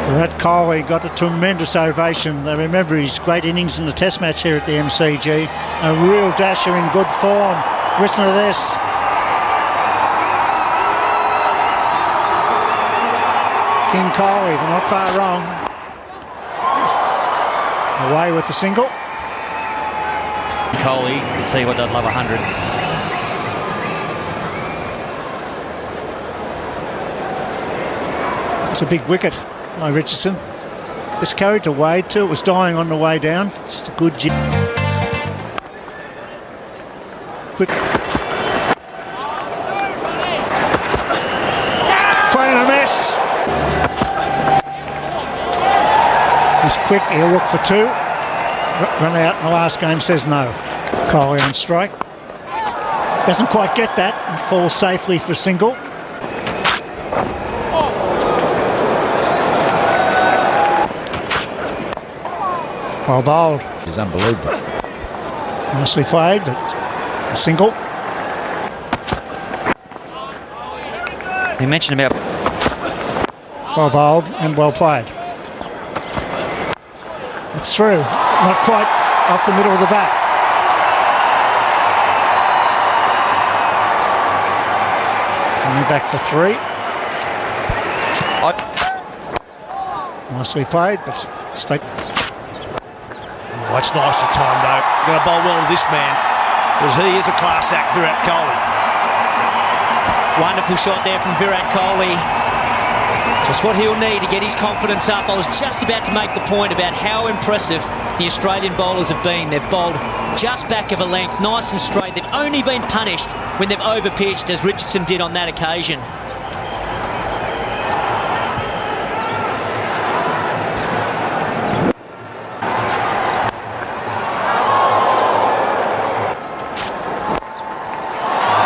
Virat Kohli got a tremendous ovation. They remember his great innings in the Test match here at the MCG. A real dasher in good form. Listen to this. King Kohli, they're not far wrong. Away with the single. Kohli, I'll tell you what, they'd love 100. It's a big wicket by Richardson. Just carried to Wade too. It was dying on the way down. It's just a good jig. Quick. Playing a mess. He's quick. He'll look for two. Run out in the last game, says no. Kohli on strike. Doesn't quite get that and falls safely for a single. Well bowled. It's unbelievable. Nicely played, but a single. You mentioned about... Well bowled and well played. It's through. Not quite off the middle of the bat. Coming back for three. Nicely played, but straight. Oh, it's nicely timed though. Going to bowl well to this man, because he is a class act, Virat Kohli. Wonderful shot there from Virat Kohli. Just what he'll need to get his confidence up. I was just about to make the point about how impressive the Australian bowlers have been. They've bowled just back of a length, nice and straight. They've only been punished when they've overpitched, as Richardson did on that occasion.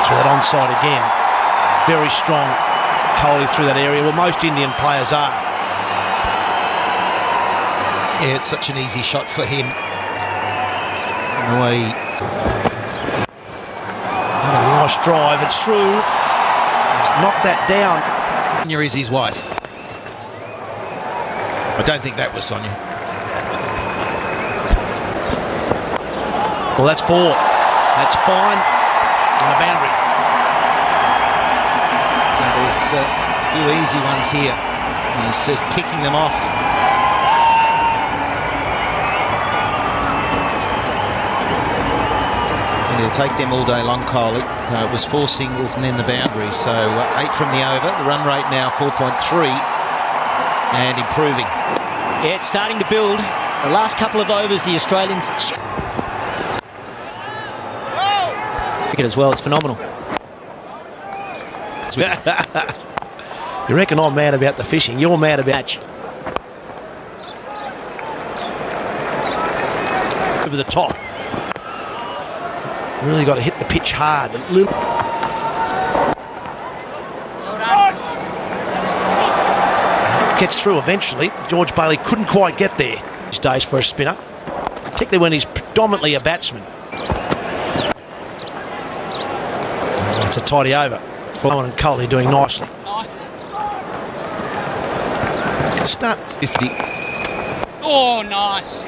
Through that onside again. Very strong. Kohli through that area. Well, most Indian players are. Yeah, it's such an easy shot for him. The way Another nice drive. It's through. He's knocked that down. Sonia is his wife. I don't think that was Sonia. Well, that's four. That's fine. On the boundary. So there's a few easy ones here. He's just picking them off. And he'll take them all day long, Kohli. So it was 4 singles and then the boundary. So 8 from the over. The run rate now 4.3 and improving. Yeah, it's starting to build. The last couple of overs, the Australians... Wicket as well, it's phenomenal. You reckon I'm mad about the fishing? You're mad about... Over the top. Really got to hit the pitch hard. Gets through eventually. George Bailey couldn't quite get there these days for a spinner, particularly when he's predominantly a batsman. It's a tidy over. Owen and Kohli doing nicely. Nice. Start 50. Oh, nice.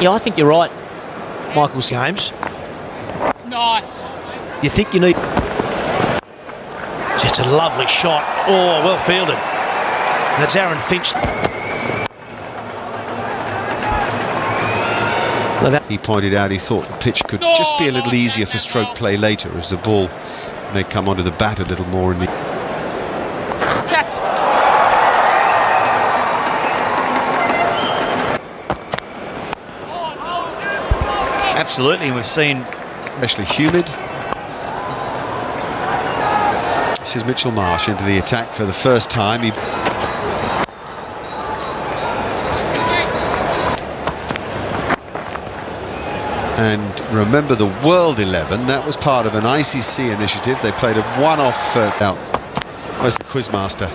Yeah, I think you're right, Michael's games. Nice. You think you need... Just a lovely shot. Oh, well fielded. That's Aaron Finch. He pointed out he thought the pitch could just be a little easier for stroke play later, as the ball may come onto the bat a little more in the... Catch. Absolutely, we've seen... Especially humid. This is Mitchell Marsh into the attack for the first time. And remember the World 11, that was part of an ICC initiative. They played a one-off out. Where's the quizmaster?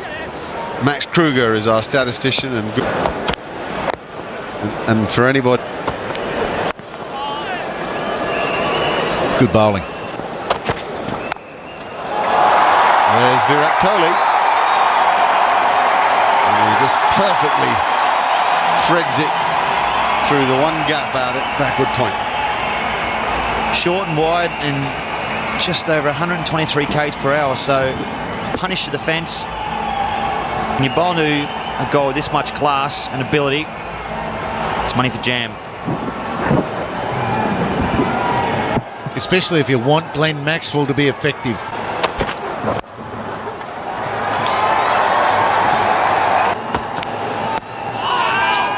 Max Kruger is our statistician, and for anybody... Good bowling. There's Virat Kohli. And he just perfectly threads it through the one gap out at backward point. Short and wide and just over 123 k's per hour, so punish the defence. When you bowl to a goal with this much class and ability, it's money for jam. Especially if you want Glenn Maxwell to be effective.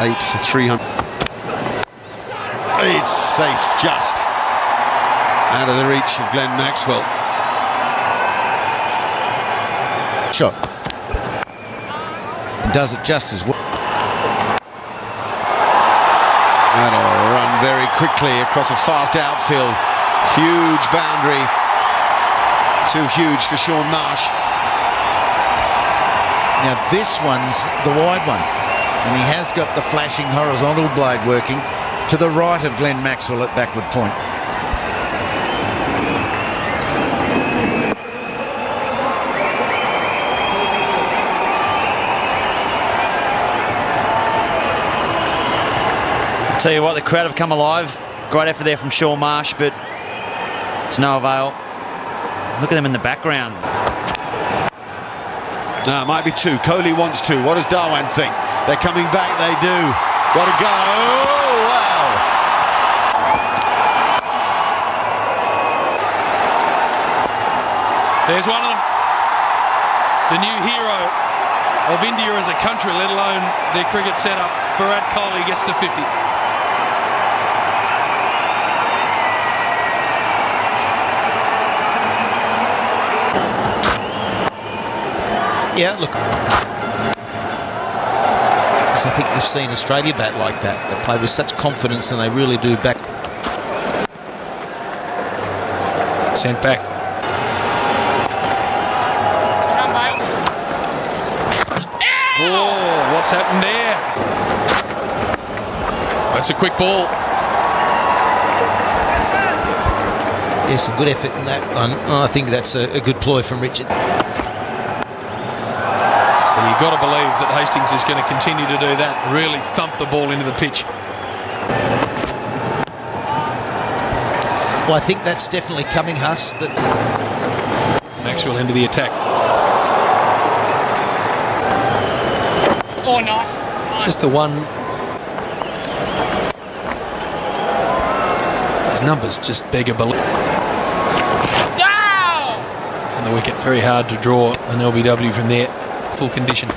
Eight for 300. It's safe, just out of the reach of Glenn Maxwell. Shot. Does it just as well. That'll run very quickly across a fast outfield. Huge boundary. Too huge for Sean Marsh. Now this one's the wide one, and he has got the flashing horizontal blade working to the right of Glenn Maxwell at backward point. Tell you what, the crowd have come alive. Great effort there from Sean Marsh, but it's no avail. Look at them in the background. No, it might be two. Kohli wants two. What does Dhawan think? They're coming back. They do. Got to go. Oh, wow. There's one of them. The new hero of India as a country, let alone their cricket setup. Virat Kohli gets to 50. Yeah, look. Because I think we've seen Australia bat like that. They play with such confidence and they really do back. Sent back. Oh, what's happened there? That's a quick ball. Yeah, some good effort in that one. I think that's a good ploy from Richard. So you've got to believe that Hastings is going to continue to do that, really thump the ball into the pitch. Well, I think that's definitely coming, Huss. But Maxwell into the attack. Oh, nice. Just the one. His numbers just beg a belief. Down! And the wicket, very hard to draw an LBW from there. Full condition.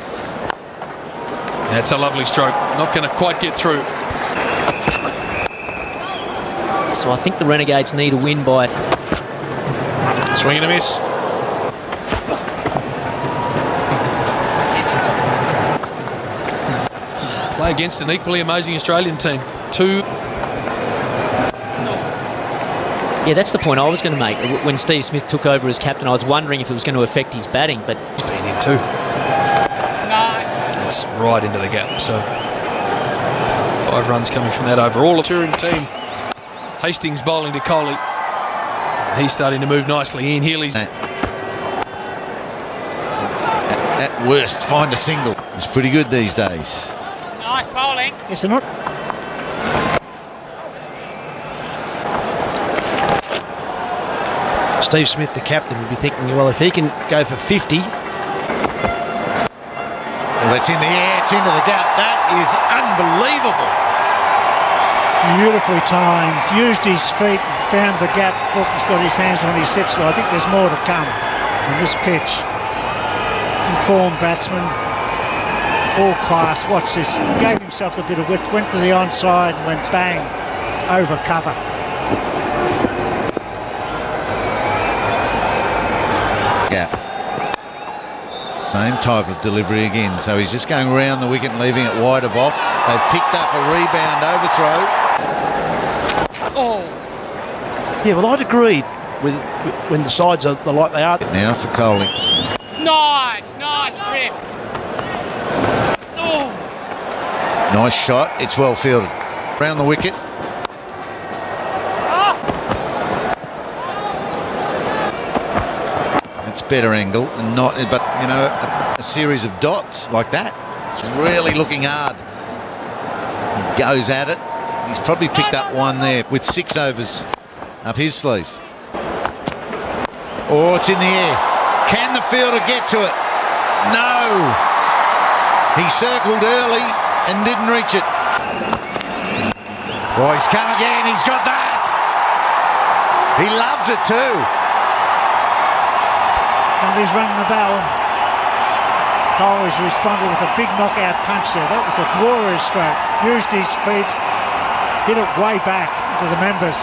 That's a lovely stroke. Not going to quite get through. So I think the Renegades need a win by... Swing and a miss. Play against an equally amazing Australian team. Yeah, that's the point I was going to make. When Steve Smith took over as captain, I was wondering if it was going to affect his batting, but... He's been in too. It's right into the gap, so 5 runs coming from that overall. A touring team. Hastings bowling to Kohli. He's starting to move nicely. Ian Healy's... at worst, find a single. It's pretty good these days. Nice bowling. Yes, they're not. Steve Smith, the captain, would be thinking, well, if he can go for 50... Well, that's in the air, it's into the gap. That is unbelievable. Beautifully timed, used his feet, found the gap. Hawke's got his hands on his hips, so I think there's more to come on this pitch. Informed batsman, all class. Watch this, gave himself a bit of width, went to the onside and went bang, over cover. Gap. Same type of delivery again. So he's just going around the wicket and leaving it wide of off. They've picked up a rebound overthrow. Oh. Yeah, well, I'd agree with when the sides are like they are. Now for Kohli. Nice trip. Oh. Nice shot. It's well fielded. Around the wicket. It's better angle, and not, but you know, a series of dots like that. He's really looking hard. He goes at it. He's probably picked up one there with 6 overs up his sleeve. Oh, it's in the air. Can the fielder get to it? No. He circled early and didn't reach it. Oh, he's come again. He's got that. He loves it too. Somebody's rung the bell. Kohli's responded with a big knockout punch there. That was a glorious stroke. Used his feet, hit it way back into the members.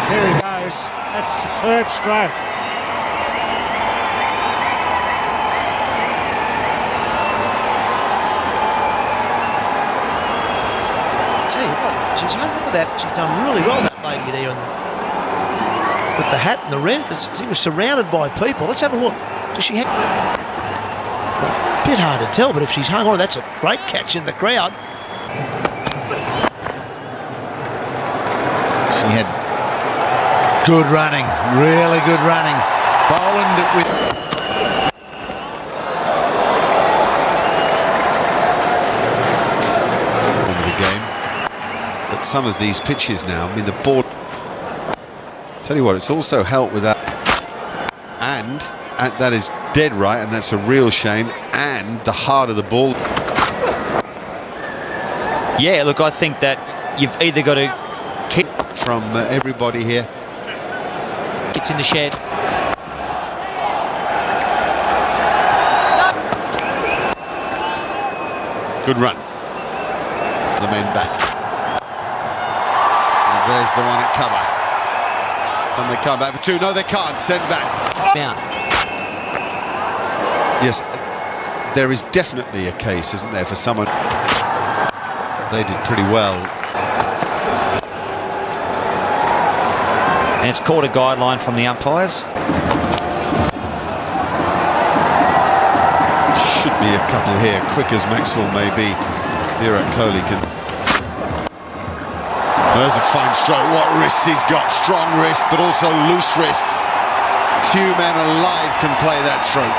There he goes. That's a superb stroke. Tell you what, she's hung on with that. She's done really well, that lady there with the hat and the red, because he was surrounded by people. Let's have a look. Does she have... A bit hard to tell, but if she's hung on, that's a great catch in the crowd. She had good running, really good running. Boland with... the game. But some of these pitches now, I mean, the board... Tell you what, it's also helped with that. And that is dead right, and that's a real shame. And the heart of the ball. Yeah, look, I think that you've either got to kick From everybody here. Gets in the shed. Good run. The men back. And there's the one at cover. And they come back for 2. No, they can't. Send back. Out. Yes, there is definitely a case, isn't there, for someone. They did pretty well. and it's caught a guideline from the umpires. Should be a couple here, quick as Maxwell may be. Virat Kohli can... There's a fine stroke. What wrists he's got. Strong wrists, but also loose wrists. Few men alive can play that stroke.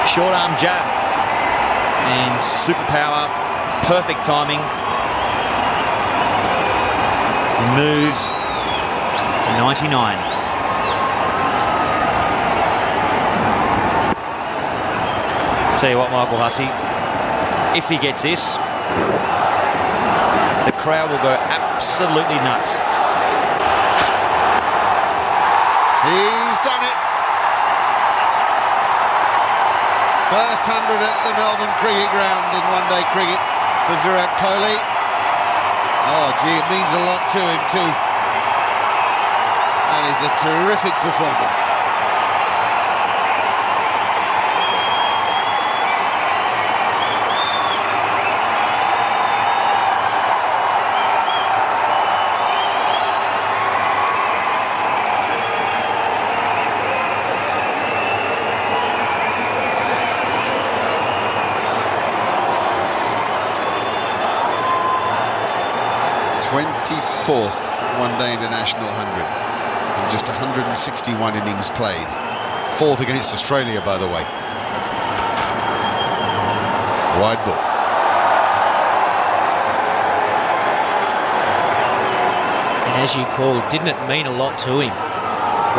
Short arm jab and superpower, perfect timing. He moves to 99. Tell you what, Michael Hussey, if he gets this, the crowd will go absolutely nuts. He's done it. First 100 at the Melbourne Cricket Ground in one-day cricket for Virat Kohli. Oh, gee, it means a lot to him too. That is a terrific performance. One-day international 100 and just 161 innings played. Fourth against Australia, by the way. Wide ball. And as you called, didn't it mean a lot to him?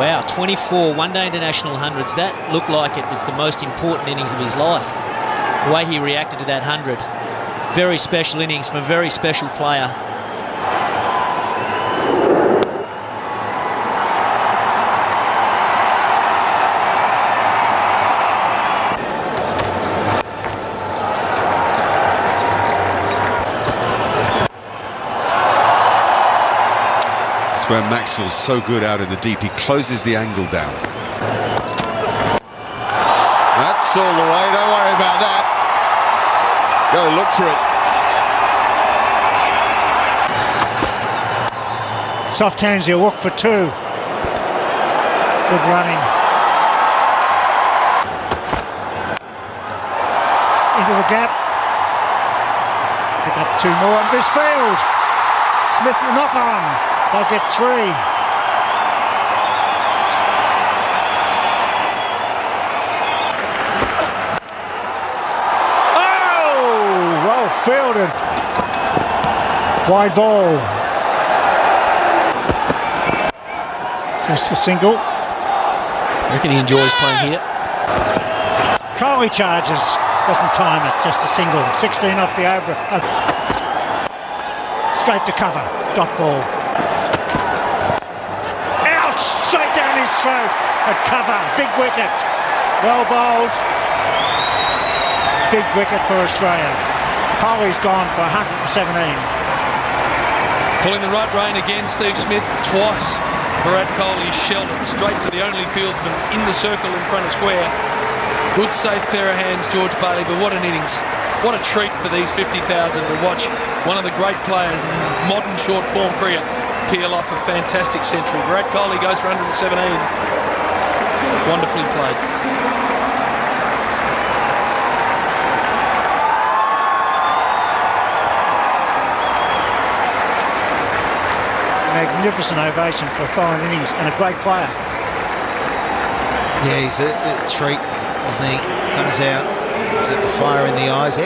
Wow, 24 one-day international hundreds. That looked like it was the most important innings of his life. The way he reacted to that 100. Very special innings from a very special player. Where Maxwell's so good out in the deep, he closes the angle down. That's all the way, don't worry about that. Go look for it. Soft hands, he'll walk for 2. Good running. Into the gap. Pick up 2 more and this field. Smith will knock on. They'll get 3. Wide ball. Just a single. I reckon he enjoys playing here. Kohli charges. Doesn't time it. Just a single. 16 off the over. Straight to cover. Dot ball. Out! Straight down his throat. At cover. Big wicket. Well bowled. Big wicket for Australia. Kohli's gone for 117. Pulling the right rein again, Steve Smith. Twice Virat Kohli shelled it straight to the only fieldsman in the circle in front of square. Good safe pair of hands, George Bailey, but what an innings. What a treat for these 50,000 to watch one of the great players in modern short form cricket peel off a fantastic century. Virat Kohli goes for 117. Wonderfully played. Magnificent ovation for a fine innings and a great player. Yeah, he's a treat, isn't he? Comes out, he's got the fire in the eyes.